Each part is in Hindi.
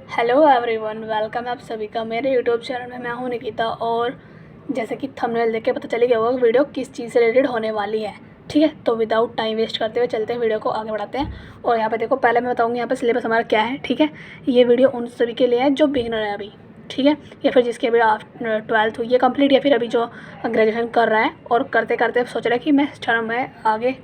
हेलो एवरीवन, वेलकम है आप सभी का मेरे यूट्यूब चैनल में। मैं हूं निकिता और जैसे कि थंबनेल देख के पता चली गया होगा वीडियो किस चीज़ से रिलेटेड होने वाली है। ठीक है, तो विदाउट टाइम वेस्ट करते हुए चलते हैं, वीडियो को आगे बढ़ाते हैं। और यहाँ पे देखो, पहले मैं बताऊँगी यहाँ पे सिलेबस हमारा क्या है। ठीक है, ये वीडियो उन सभी के लिए है जो बिगिनर है अभी, ठीक है, या फिर जिसकी अभी 12th हुई है कंप्लीट, या फिर अभी जो ग्रेजुएशन कर रहा है और करते करते सोच रहा है कि मैं आगे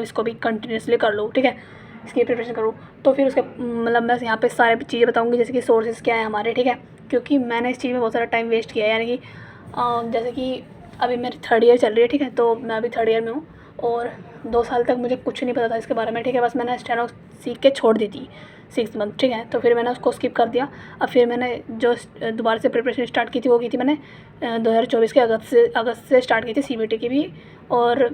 इसको भी कंटिन्यूसली कर लूँ। ठीक है, इसकी प्रिपरेशन करूँ। तो फिर उसके मैं यहाँ पे सारी चीज़ें बताऊँगी, जैसे कि सोर्सेज क्या है हमारे। ठीक है, क्योंकि मैंने इस चीज़ में बहुत सारा टाइम वेस्ट किया है, यानी कि जैसे कि अभी मेरी 3rd ईयर चल रही है। ठीक है, तो मैं अभी 3rd ईयर में हूँ और 2 साल तक मुझे कुछ नहीं पता था इसके बारे में। ठीक है, बस मैंने स्टेनो सीख के छोड़ दी थी 6 मंथ। ठीक है, तो फिर मैंने उसको स्किप कर दिया। अब फिर मैंने जो दोबारा से प्रिपरेशन स्टार्ट की थी वो की थी मैंने 2024 के अगस्त से स्टार्ट की थी, CBT की भी और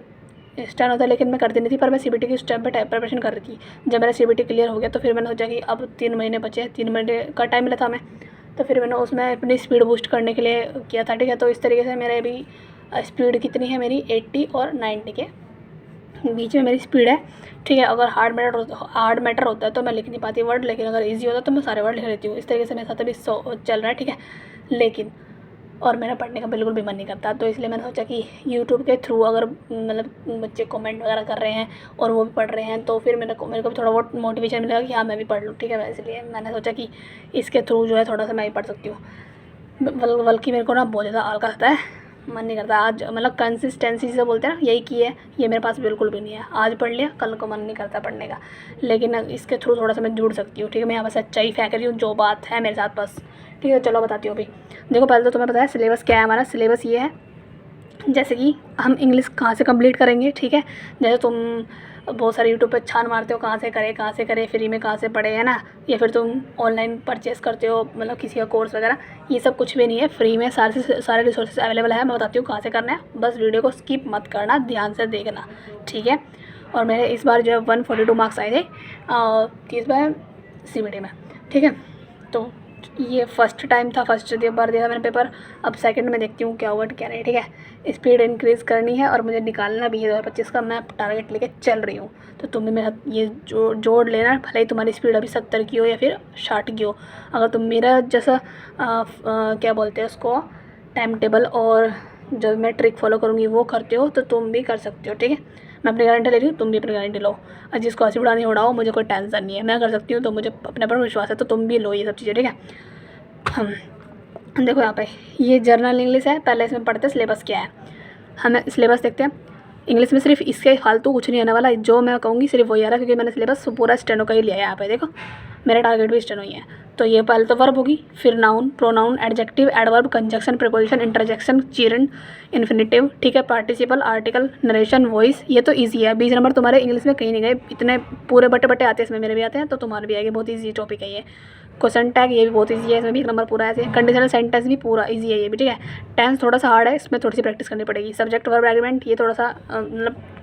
स्टेनो था, लेकिन मैं करती नहीं थी। पर मैं CBT की उस टाइम पर प्रिपरेशन कर रही थी। जब मेरा CBT क्लियर हो गया तो फिर मैंने सोचा कि अब 3 महीने बचे हैं, 3 महीने का टाइम मिला था हमें, तो फिर मैंने उसमें अपनी स्पीड बूस्ट करने के लिए किया था। ठीक है, तो इस तरीके से मेरे अभी स्पीड कितनी है मेरी 80 और 90 के बीच में मेरी स्पीड है। ठीक है, अगर हार्ड मैटर होता है तो मैं लिख नहीं पाती वर्ड, लेकिन अगर ईजी होता है तो मैं सारे वर्ड लिख लेती हूँ। इस तरीके से मेरे साथ अभी चल रहा है। ठीक है, लेकिन और मेरा पढ़ने का बिल्कुल भी मन नहीं करता, तो इसलिए मैंने सोचा कि यूट्यूब के थ्रू अगर बच्चे कमेंट वगैरह कर रहे हैं और वो भी पढ़ रहे हैं तो फिर मेरे को भी थोड़ा बहुत मोटिवेशन मिलेगा कि हाँ मैं भी पढ़ लूँ। ठीक है, इसलिए मैंने सोचा कि इसके थ्रू जो है थोड़ा सा मैं भी पढ़ सकती हूँ। बल्कि मेरे को ना बहुत ज़्यादा आलस आता है, मन नहीं करता। आज कंसिस्टेंसी से बोलते हैं ना, यही की है, ये मेरे पास बिल्कुल भी नहीं है। आज पढ़ लिया, कल को मन नहीं करता पढ़ने का, लेकिन इसके थ्रू थोड़ा सा मैं जुड़ सकती हूँ। ठीक है, मैं यहाँ पर सच्चाई फेंक रही हूँ जो बात है मेरे साथ बस। ठीक है, चलो बताती हूँ अभी। देखो, पहले तो तुम्हें पता है सिलेबस क्या है हमारा। सिलेबस ये है, जैसे कि हम इंग्लिश कहाँ से कंप्लीट करेंगे। ठीक है, जैसे तुम बहुत सारे यूट्यूब पे छान मारते हो कहाँ से करें फ्री में कहाँ से पढ़े, है ना, या फिर तुम ऑनलाइन परचेस करते हो किसी का कोर्स वगैरह। ये सब कुछ भी नहीं है, फ्री में सारे रिसोर्सेज अवेलेबल है। मैं बताती हूँ कहाँ से करना है, बस वीडियो को स्किप मत करना, ध्यान से देखना। ठीक है, और मेरे इस बार जो है 142 मार्क्स आए थे किस बार CBT में। ठीक है, तो ये फर्स्ट टाइम था, फर्स्ट बार दिया था मैंने पेपर। अब सेकंड में देखती हूँ क्या हुआ क्या नहीं। ठीक है, स्पीड इंक्रीज़ करनी है और मुझे निकालना भी है 2025 का। मैं टारगेट लेके चल रही हूँ, तो तुम भी मेरे साथ ये जोड़ लेना। भले ही तुम्हारी स्पीड अभी 70 की हो या फिर 60 की हो, अगर तुम मेरा जैसा क्या बोलते हैं उसको, टाइम टेबल और जो मैं ट्रिक फॉलो करूँगी वो करते हो तो तुम भी कर सकते हो। ठीक है, मैं अपनी गारंटी ले रही हूँ, तुम भी अपनी गारंटी लो। और जिसको हंसी उड़ानी उड़ाओ, मुझे कोई टेंशन नहीं है, मैं कर सकती हूँ, तो मुझे अपने पर विश्वास है, तो तुम भी लो ये सब चीज़ें। ठीक है, हम देखो यहाँ पे ये जर्नल इंग्लिश है। पहले इसमें पढ़ते हैं सिलेबस क्या है। हमें सिलेबस देखते हैं। इंग्लिश में सिर्फ इसके फालतू कुछ नहीं आने वाला, जो मैं कहूँगी सिर्फ वही आ रहा है, क्योंकि मैंने सिलेबस पूरा स्टेनो का ही लिया है। यहाँ पे देखो, मेरा टारगेट भी स्टेनो ही है। तो ये पहले तो वर्ब होगी, फिर noun, pronoun, adjective, adverb, conjunction, preposition, interjection, gerund, infinitive. ठीक है, पार्टिसिपल, आर्टिकल, नरेशन, वॉइस। ये तो ईजी है, 20 नंबर तुम्हारे इंग्लिश में कहीं नहीं गए, इतने पूरे बटे बटे आते हैं इसमें, मेरे भी आते हैं, तो तुम्हारे भी आएंगे। बहुत ईजी टॉपिक है ये। क्वेश्चन टैग ये भी बहुत ईजी है, इसमें भी 1 नंबर पूरा है। कंडीशनल सेंटेंस भी पूरा ईजी है ये भी। ठीक है, टेंस थोड़ा सा हार्ड है, इसमें थोड़ी सी प्रैक्टिस करनी पड़ेगी। सब्जेक्ट वर्ब एग्रीमेंट ये थोड़ा सा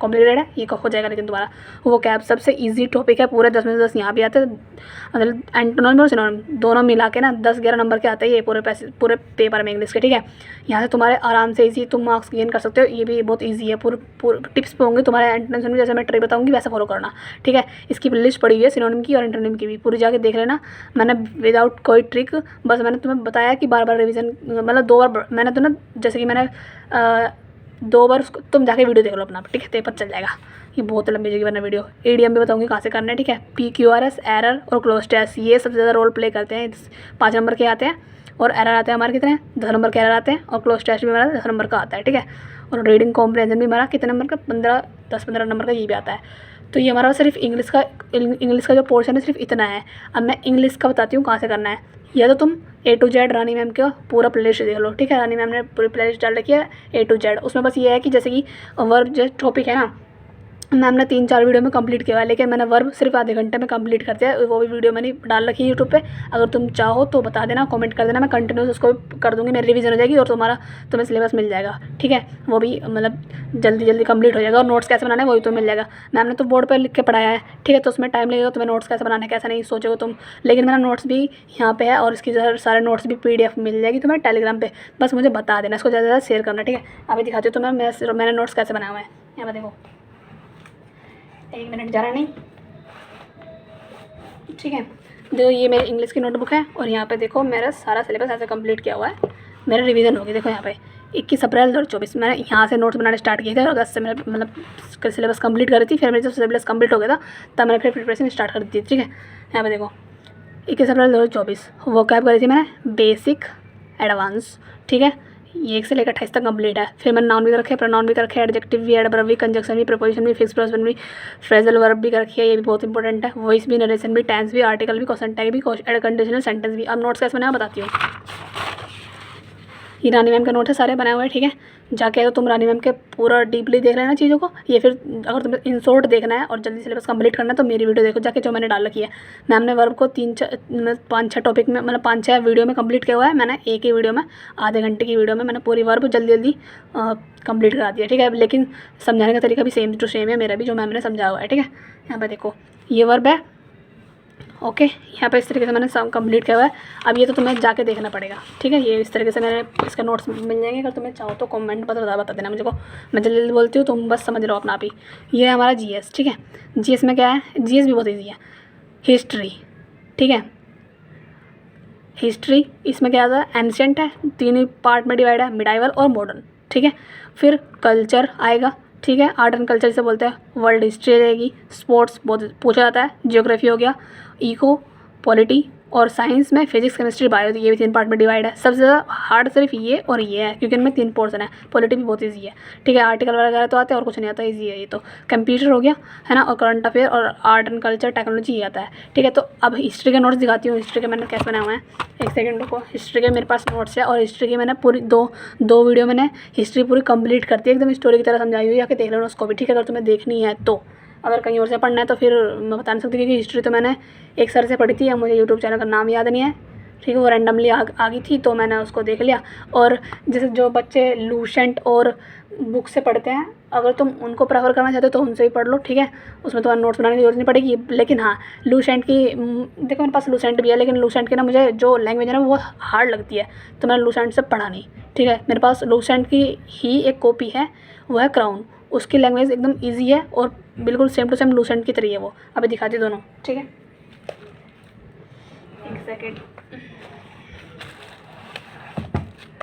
कॉम्प्लिकेटेड है, ये हो जाएगा लेकिन तुम्हारा। वो कैब सबसे ईजी टॉपिक है, पूरे 10 में से 10 यहाँ भी आते हैं। एंटोनिम और सिनोनिम दोनों मिला के ना 10-11 नंबर के आते हैं ये पूरे पेपर में इंग्लिश के। ठीक है, यहाँ से तुम्हारे आराम से ईजी तुम मार्क्स गेन कर सकते हो। ये भी बहुत ईजी है, पूरे टिप्स पे होंगे तुम्हारे एंटोनिम में, जैसे मैं ट्रिक बताऊँगी वैसे फॉलो करना। ठीक है, इसकी लिस्ट पड़ी हुई है सिनोनिम की और एंटोनिम की भी, पूरी जाके देख लेना। मैंने विदाउट कोई ट्रिक, बस मैंने तुम्हें बताया कि बार बार रिवीजन, 2 बार मैंने तो ना, जैसे कि मैंने 2 बार उसको, तुम जाके वीडियो देख लो अपना। ठीक है, तो पता चल जाएगा। ये बहुत लंबी जगह वरना वीडियो। एडीएम भी बताऊंगी कहाँ से करना है। ठीक है, PQRS, एरर और क्लोज टेस्ट, ये सबसे ज़्यादा रोल प्ले करते हैं। 5 नंबर के आते हैं और एरर आते हैं हमारे कितने, 10 नंबर के एरर आते हैं, और क्लोज टेस्ट भी हमारा 10 नंबर का आता है। ठीक है, और रीडिंग कॉम्प्रिहेंशन भी हमारा कितने नंबर का, 10-15 नंबर का ये भी आता है। तो ये हमारा सिर्फ इंग्लिश का जो पोर्शन है सिर्फ इतना है। अब मैं इंग्लिश का बताती हूँ कहाँ से करना है। या तो तुम A to Z Rani ma'am का पूरा प्लेलिस्ट देख लो। ठीक है, रानी मैम ने पूरी प्लेलिस्ट डाल रखी है A to Z। उसमें बस ये है कि जैसे कि वर्ब जो टॉपिक है ना, मैम ने 3-4 वीडियो में कंप्लीट किया है, लेकिन मैंने वर्ब सिर्फ आधे घंटे में कंप्लीट कर दिया। वो भी वीडियो मैंने डाल रखी है यूट्यूब पे। अगर तुम चाहो तो बता देना, कमेंट कर देना, मैं कंटिन्यूस उसको कर दूँगी, मेरी रिवीजन हो जाएगी और तुम्हें सिलेबस मिल जाएगा। ठीक है, वो भी जल्दी कंप्लीट हो जाएगा। और नोट्स कैसे बनाना है वही तो मिल जाएगा। मैम ने तो बोर्ड पर लिख के पढ़ाया है। ठीक है, तो उसमें टाइम लगेगा, तुम्हें नोट्स कैसे बनाना है कैसे नहीं सोचोगे तुम, लेकिन मेरा नोट्स भी यहाँ पे है और इसकी जो सारे नोट्स भी PDF मिल जाएगी तुम्हें टेलीग्राम पे। बस मुझे बता देना, इसको ज़्यादा से ज़्यादा शेयर करना। ठीक है, अभी दिखाती हूँ तुम्हें मैंने नोट्स कैसे बनाया हुआ है। यहाँ पर देखो, 1 मिनट जा रहा नहीं। ठीक है, देखो ये मेरी इंग्लिश की नोटबुक है और यहाँ पे देखो मेरा सारा सिलेबस ऐसे कंप्लीट किया हुआ है। मेरा रिवीजन हो गया, देखो यहाँ पे 21 अप्रैल 2024 मैंने यहाँ से नोट्स बनाने स्टार्ट किए थे और अगस्त से मेरा मतलब सिलेबस कंप्लीट कर रही थी। फिर मेरे जब सिलेबस कंप्लीट हो गया था तब मैंने फिर प्रिपरेशन स्टार्ट कर दी थी। ठीक है, यहाँ पे देखो 21 अप्रैल 2024 वो कैब करी थी मैंने बेसिक एडवांस। ठीक है, ये 1 से लेकर 28 तक कंप्लीट है। फिर मैंने नाउन भी कर रखे, प्रोनाउन भी कर रखे, एडजेक्टिव भी, एडवर्ब भी, कंजक्शन भी, प्रीपोजिशन भी, फिक्स पर्सन भी, फ्रेजल वर्ब भी कर रखी है, ये भी बहुत इंपॉर्टेंट है। वॉइस भी, नरेशन भी, टेंस भी, आर्टिकल भी, क्वेश्चन टैग भी, कंडीशनल सेंटेंस भी। अब नोट्स कैसे बनाया बताती हूँ। ये रानी मैम के नोट है, सारे बनाए हुए हैं। ठीक है, जाके अगर तुम रानी मैम के पूरा डीपली देख लेना चीज़ों को, ये फिर अगर तुम्हें इन शॉर्ट देखना है और जल्दी सिलेबस कंप्लीट करना है तो मेरी वीडियो देखो जाके, जो मैंने डाल रखी है। मैम ने वर्ब को 5-6 टॉपिक में मतलब 5-6 वीडियो में कंप्लीट किया हुआ है। मैंने एक ही वीडियो में आधे घंटे की वीडियो में मैंने पूरी वर्ब जल्दी जल्दी कंप्लीट करा दिया। ठीक है, लेकिन समझाने का तरीका भी सेम टू सेम है मेरा भी, जो मैम ने समझाया हुआ है। ठीक है, यहाँ पर देखो ये वर्ब है। ओके, यहाँ पे इस तरीके से मैंने सब कंप्लीट किया हुआ है। अब ये तो तुम्हें जाके देखना पड़ेगा। ठीक है, ये इस तरीके से मैंने इसका नोट्स मिल जाएंगे। अगर तुम्हें चाहो तो कमेंट पर बता देना मुझे को, मैं जल्दी जल्दी बोलती हूँ, तुम बस समझ लो अपना आप ही। ये है हमारा जीएस। ठीक है, जीएस में क्या है, जीएस भी बहुत ईजी है। हिस्ट्री, ठीक है, हिस्ट्री इसमें क्या आता है, एंशिएंट है, 3 पार्ट में डिवाइड है, मिडाइवल और मॉडर्न। ठीक है, फिर कल्चर आएगा। ठीक है, आर्ट एंड कल्चर से बोलते हैं। वर्ल्ड हिस्ट्री रहेगी, स्पोर्ट्स बहुत पूछा जाता है, जियोग्राफी हो गया, इको, पॉलिटी और साइंस में फिजिक्स, केमिस्ट्री, बायो, ये भी 3 पार्ट में डिवाइड है। सबसे ज़्यादा हार्ड सिर्फ ये और ये है क्योंकि इनमें 3 पोर्शन है। पॉलिटी भी बहुत ईजी है। ठीक है, आर्टिकल वगैरह तो आते हैं और कुछ नहीं आता, ईजी है ये तो। कंप्यूटर हो गया है ना, और करंट अफेयर और आर्ट एंड कल्चर टेक्नोलॉजी ये आता है। ठीक है, तो अब हिस्ट्री के नोट्स दिखाती हूँ। हिस्ट्री के मैंने कैसे बनाए हुए हैं, एक सेकंड को। हिस्ट्री के मेरे पास नोट्स है और हिस्ट्री की मैंने पूरी दो वीडियो मैंने हिस्ट्री पूरी कंप्लीट करती है, एकदम स्टोरी की तरह समझाई हुई है। आके देख लेना उसको भी। ठीक है, अगर तुम्हें देखनी है तो। अगर कहीं और से पढ़ना है तो फिर मैं बता नहीं सकती क्योंकि हिस्ट्री तो मैंने एक सर से पढ़ी थी, अब मुझे यूट्यूब चैनल का नाम याद नहीं है। ठीक है, वो रैंडमली आ गई थी तो मैंने उसको देख लिया। और जैसे जो बच्चे लूसेंट और बुक से पढ़ते हैं, अगर तुम उनको प्रेफर करना चाहते हो तो उनसे ही पढ़ लो। ठीक है, उसमें तुम्हारा नोट्स बनाने की जरूरत नहीं पड़ेगी। लेकिन हाँ, लूसेंट की देखो मेरे पास लूसेंट भी है, लेकिन लूसेंट की ना मुझे जो लैंग्वेज है ना वो हार्ड लगती है, तो मैंने लूसेंट से पढ़ा नहीं। ठीक है, मेरे पास लूसेंट की ही एक कॉपी है, वो है क्राउन। उसकी लैंग्वेज एकदम ईजी है और बिल्कुल सेम टू सेम लूसेंट की तरह है वो। अभी दिखाती दोनों। ठीक है, एक सेकेंड।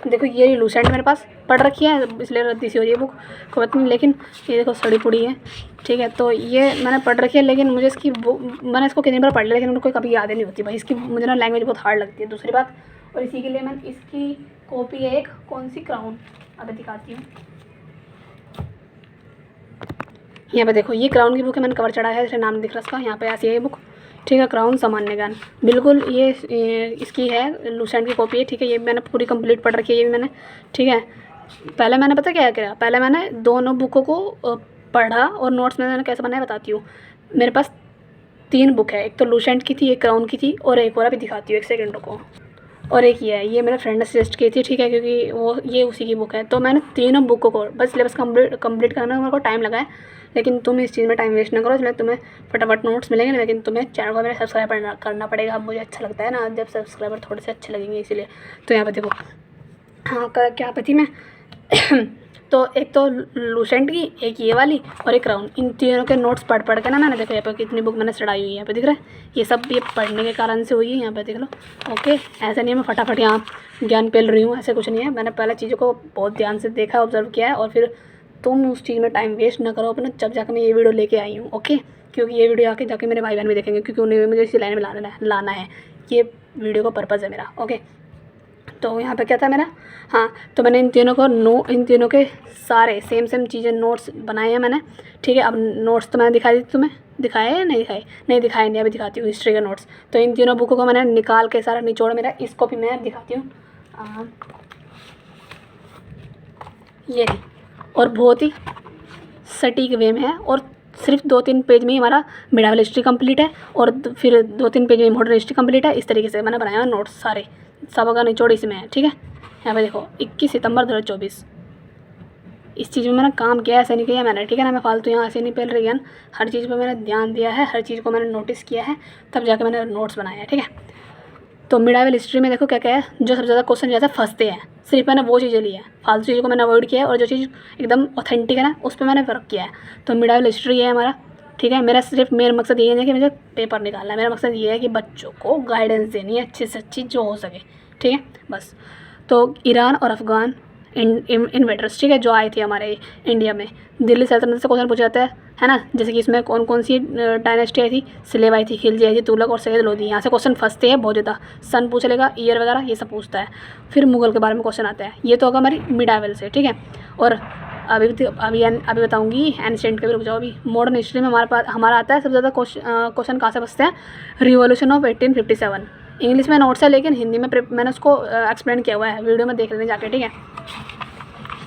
देखो ये लूसेंट मेरे पास पढ़ रखी है, इसलिए रद्दी सी हो रही है बुक कोई बात नहीं, लेकिन ये देखो सड़ी पुड़ी है। ठीक है, तो ये मैंने पढ़ रखी है, लेकिन मुझे इसकी मैंने इसको कितनी बार पढ़ लिया लेकिन उनको कभी याद ही नहीं होती भाई। इसकी मुझे ना लैंग्वेज बहुत हार्ड लगती है, दूसरी बात। और इसी के लिए मैं इसकी कॉपी है एक, कौन सी, क्राउन। अभी दिखाती हूँ। यहाँ पे देखो ये क्राउन की बुक है, मैंने कवर चढ़ाया है, इसलिए नाम दिख रहा है इसका। यहाँ पे ऐसी है ये बुक। ठीक है, क्राउन सामान्य ज्ञान, बिल्कुल ये इसकी है, लूसेंट की कॉपी है। ठीक है, ये मैंने पूरी कंप्लीट पढ़ रखी है, ये भी मैंने। ठीक है, पहले मैंने पता क्या किया, पहले मैंने दोनों बुकों को पढ़ा और नोट्स में मैंने कैसे बनाया बताती हूँ। मेरे पास 3 बुक है, एक तो लूसेंट की थी, एक क्राउन की थी और एक और अभी दिखाती हूँ, एक सेकेंड को। और एक ये है, ये मेरे फ्रेंड ने सजेस्ट की थी। ठीक है, क्योंकि वो ये उसी की बुक है। तो मैंने तीनों बुकों को बस सिलेबस कंप्लीट करने में मेरे को टाइम लगा है, लेकिन तुम इस चीज़ में टाइम वेस्ट ना करो, इसलिए तुम्हें फटाफट नोट्स मिलेंगे। लेकिन तुम्हें चैनल को मेरे सब्सक्राइब करना पड़ेगा। अब मुझे अच्छा लगता है ना जब सब्सक्राइबर थोड़े से अच्छे लगेंगे, इसीलिए। तो यहाँ पर देखो, हाँ क्या पे थी मैं तो एक तो लूसेंट की, एक ये वाली और एक क्राउन, इन तीनों के नोट्स पढ़ के ना मैंने देखो यहाँ पर कितनी बुक मैंने चढ़ाई हुई है। यहाँ पे दिख रहा है, ये सब ये पढ़ने के कारण से हुई है। यहाँ पे देख लो। ओके, ऐसा नहीं है मैं फटाफट यहाँ ज्ञान पेल रही हूँ, ऐसे कुछ नहीं है। मैंने पहले चीज़ों को बहुत ध्यान से देखा, ऑब्जर्व किया है, और फिर तुम उस चीज़ में टाइम वेस्ट ना करो अपना, जब जाकर मैं ये वीडियो लेके आई हूँ। ओके, क्योंकि ये वीडियो आके जाके मेरे भाई बहन भी देखेंगे, क्योंकि उन्हें मुझे इसी लाइन में लाना है। ये वीडियो का पर्पज़ है मेरा। ओके, तो यहाँ पे क्या था मेरा, हाँ, तो मैंने इन तीनों के सारे सेम चीज़ें नोट्स बनाए हैं मैंने। ठीक है, अब नोट्स तो मैंने दिखा दी तुम्हें, दिखाए या नहीं दिखाए, नहीं दिखाए नहीं, अभी दिखाती हूँ हिस्ट्री के नोट्स। तो इन तीनों बुकों को मैंने निकाल के सारा निचोड़ मेरा, इसको भी मैं दिखाती हूँ, ये नहीं, और बहुत ही सटीक वे में है। और सिर्फ 2-3 पेज में ही हमारा मिडावल हिस्ट्री कंप्लीट है और फिर 2-3 पेज में मॉडर्न हिस्ट्री कंप्लीट है। इस तरीके से मैंने बनाया है नोट्स सारे, सब का निचोड़ इसमें है। ठीक है, यहाँ पे देखो 21 सितंबर 2024 इस चीज़ में मैंने काम किया, ऐसा नहीं किया मैंने। ठीक है ना, मैं फालतू यहाँ ऐसे नहीं पेल रही है, हर चीज़ पर मैंने ध्यान दिया है, हर चीज़ को मैंने नोटिस किया है, तब जाकर मैंने नोट्स बनाए हैं। ठीक है, तो मिडावल हिस्ट्री में देखो क्या क्या है, जो सबसे ज़्यादा क्वेश्चन जैसे फंसते हैं, सिर्फ मैंने वो चीज़ें ली है, फालतू चीज़ों को मैंने अवॉइड किया है, और जो चीज़ एकदम ऑथेंटिक है ना उस पर मैंने वर्क किया है। तो मिडावल हिस्ट्री है हमारा ठीक है। मेरा मकसद ये नहीं है कि मुझे पेपर निकालना है, मेरा मकसद ये है कि बच्चों को गाइडेंस देनी है अच्छी से अच्छी जो हो सके, ठीक है बस। तो ईरान और अफ़गान इन्वेडर्स, ठीक है, जो आए थे हमारे इंडिया में, दिल्ली सल्तनत से क्वेश्चन पूछा जाता है ना। जैसे कि इसमें कौन कौन सी डायनेस्टी आई थी, स्लेव आई थी, खिलजी आई थी, तुगलक और सैयद लोधी। यहाँ से क्वेश्चन फंसते हैं बहुत ज़्यादा, सन पूछ लेगा, ईयर वगैरह ये सब पूछता है। फिर मुगल के बारे में क्वेश्चन आता है, ये तो होगा हमारी मिडाइवल से, ठीक है। और अभी बताऊँगी एंशिएंट के भी, रुक जाओ। अभी मॉडर्न हिस्ट्री में हमारा आता है सबसे ज़्यादा क्वेश्चन कहाँ से फंसते हैं, रिवॉल्यूशन ऑफ 1857। इंग्लिश में नोट्स है लेकिन हिंदी में मैंने उसको एक्सप्लेन किया हुआ है, वीडियो में देख लेने जाके, ठीक है।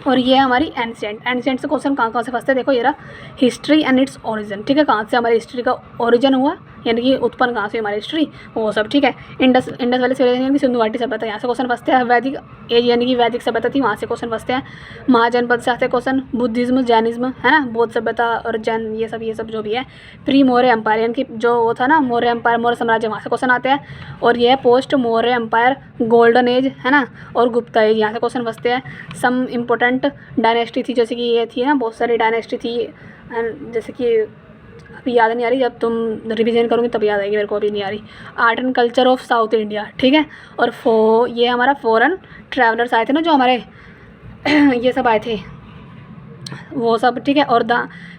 और ये है हमारी एंशिएंट से क्वेश्चन कहाँ से फंसते हैं, देखो ये रहा, हिस्ट्री एंड इट्स ओरिजिन, ठीक है, कहाँ से हमारी हिस्ट्री का ओरिजिन हुआ, यानी कि उत्पन्न कहाँ से हमारी हिस्ट्री, वो सब, ठीक है। इंडस वैली सिविलाइजेशन यानी कि सिंधु घाटी सभ्यता, यहाँ से क्वेश्चन फंसते हैं। वैदिक एज यानी कि वैदिक सभ्यता थी, वहाँ से क्वेश्चन फंसते हैं। महाजनपद से आते हैं क्वेश्चन, बुद्धिज्म, जैनिज्म, है ना, बौद्ध सभ्यता और जैन, ये सब जो भी है। प्री मौर्य एम्पायर यानी कि जो वो था ना मौर्य एम्पायर, मौर्य साम्राज्य, वहाँ से क्वेश्चन आते हैं। और ये है post Maurya empire, golden age, है ना, और गुप्ता एज, यहाँ से क्वेश्चन फंसते हैं। सम इम्पोर्टेंट डायनेस्टी थी, जैसे कि ये थी ना, बहुत सारी डायनेस्टी थी, जैसे कि अभी याद नहीं आ रही, जब तुम रिवीजन करोगे तब याद आएगी, मेरे को अभी नहीं आ रही। Art and culture of south India, ठीक है। और ये हमारा फॉरेन ट्रैवलर्स आए थे ना, जो हमारे ये सब आए थे वो सब, ठीक है। और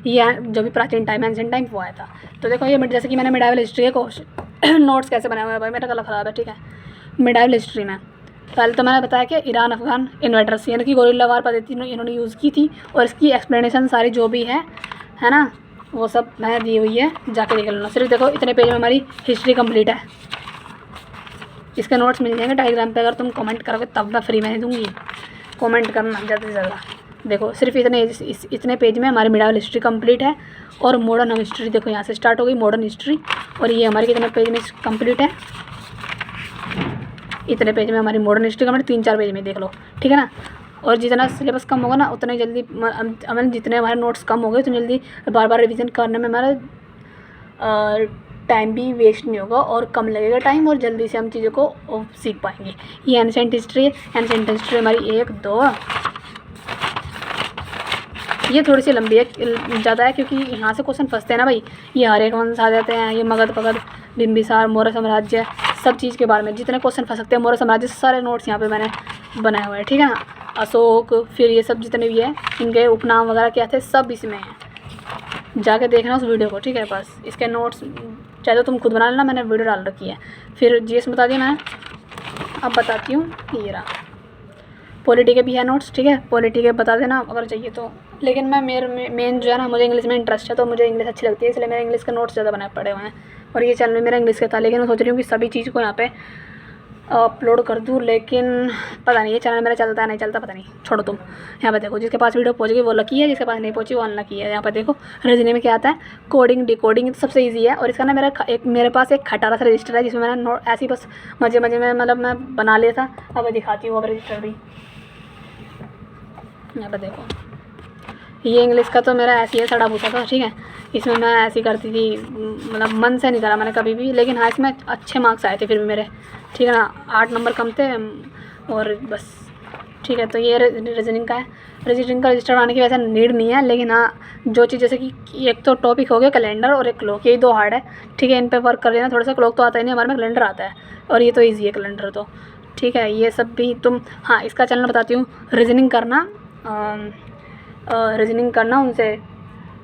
ये जो भी प्राचीन टाइम, एंशिएंट टाइम, वो आया था। तो देखो ये जैसे कि मैंने मिडाइवल हिस्ट्री के नोट्स कैसे बनाए हुए हैं, भाई मेरा गला ख़राब है, ठीक है। मिडाइवल हिस्ट्री में पहले तो मैंने बताया कि ईरान अफ़गान इन्वेडर्स यानी कि गोरिल्ला वार पद्धति इन्होंने यूज़ की थी, और इसकी एक्सप्लेनेशन सारी जो भी है ना, वो सब मैंने दी हुई है, जाके देख लेना। सिर्फ देखो इतने पेज में हमारी हिस्ट्री कंप्लीट है। इसके नोट्स मिल जाएंगे टेलीग्राम पे, अगर तुम कमेंट करोगे तब मैं फ्री में दूँगी, कमेंट करना ज़्यादा से ज़्यादा। देखो सिर्फ इतने पेज में हमारी मिडाइवल हिस्ट्री कंप्लीट है। और मॉडर्न हिस्ट्री देखो यहाँ से स्टार्ट हो गई मॉडर्न हिस्ट्री, और ये हमारे कितने पेज में कंप्लीट है, इतने पेज में हमारी मॉडर्न हिस्ट्री कंप्लीट, 3-4 पेज में देख लो, ठीक है ना। और जितना सिलेबस कम होगा ना उतने जल्दी जितने हमारे नोट्स कम हो गए उतनी जल्दी बार बार रिवीजन करने में हमारा टाइम भी वेस्ट नहीं होगा और कम लगेगा टाइम, और जल्दी से हम चीज़ों को सीख पाएंगे। ये एंशिएंट हिस्ट्री है। एंशिएंट हिस्ट्री हमारी 1, 2, ये थोड़ी सी लंबी है, ज़्यादा है, क्योंकि यहाँ से क्वेश्चन फंसते हैं ना भाई। ये हर एक वंश आ जाते हैं, ये मगध पगध, बिंबिसार, मौर्य साम्राज्य, सब चीज़ के बारे में जितने क्वेश्चन फंस सकते हैं मौर्य साम्राज्य, सारे नोट्स यहाँ पे मैंने बनाए हुए हैं, ठीक है ना। अशोक, फिर ये सब जितने भी है, इनके उपनाम वगैरह क्या थे, सब इसमें है, जाके देखना उस वीडियो को, ठीक है। बस इसके नोट्स चाहे तो तुम खुद बना लेना, मैंने वीडियो डाल रखी है। फिर जीएस बता दिया मैं, अब बताती हूँ, ये रहा पॉलिटी के भी है नोट्स, ठीक है, पॉलिटी के बता देना अगर चाहिए तो। लेकिन मैं मेन जो है ना, मुझे इंग्लिश में इंटरेस्ट है, तो मुझे इंग्लिश अच्छी लगती है, इसलिए मेरे इंग्लिश के नोट्स ज़्यादा बनाए पड़े हुए हैं। और ये चैनल में मेरा इंग्लिश का था, लेकिन मैं सोच रही हूँ कि सभी चीज़ को यहाँ पे अपलोड कर दूँ, लेकिन पता नहीं ये चैनल मेरा चलता है नहीं चलता, पता नहीं, छोड़ो तुम। यहाँ पे देखो जिसके पास वीडियो पहुँच गई वो लकी है, जिसके पास नहीं पहुँची वो अनलकी है। यहाँ पे देखो रीजनिंग में क्या आता है, कोडिंग डिकोडिंग, तो सबसे ईजी है। और इसका ना मेरे पास एक खटारा सा रजिस्टर है, जिसमें मैंने ऐसी बस मज़े में मतलब मैं बना लिया था। अब दिखाती हूँ अब रजिस्टर भी, यहाँ पर देखो। ये इंग्लिश का तो मेरा ऐसे ही सड़ा भूसा था, ठीक है, इसमें मैं ऐसी करती थी, मतलब मन से नहीं करा मैंने कभी भी, लेकिन हाँ इसमें अच्छे मार्क्स आए थे फिर भी मेरे, ठीक है ना, 8 नंबर कम थे और बस, ठीक है। तो ये रीजनिंग का है। रीजनिंग का रजिस्टर बनाने की वैसे नीड नहीं है, लेकिन हाँ जो चीज़ जैसे कि एक तो टॉपिक हो गया कैलेंडर और एक क्लॉक, यही 2 हार्ड है, ठीक है, इन पर वर्क कर लेना थोड़ा सा। क्लॉक तो आता ही नहीं, हमारे में कैलेंडर आता है, और ये तो ईजी है कैलेंडर तो, ठीक है। ये सब भी तुम, हाँ इसका चैनल बताती हूँ, रीजनिंग करना उनसे,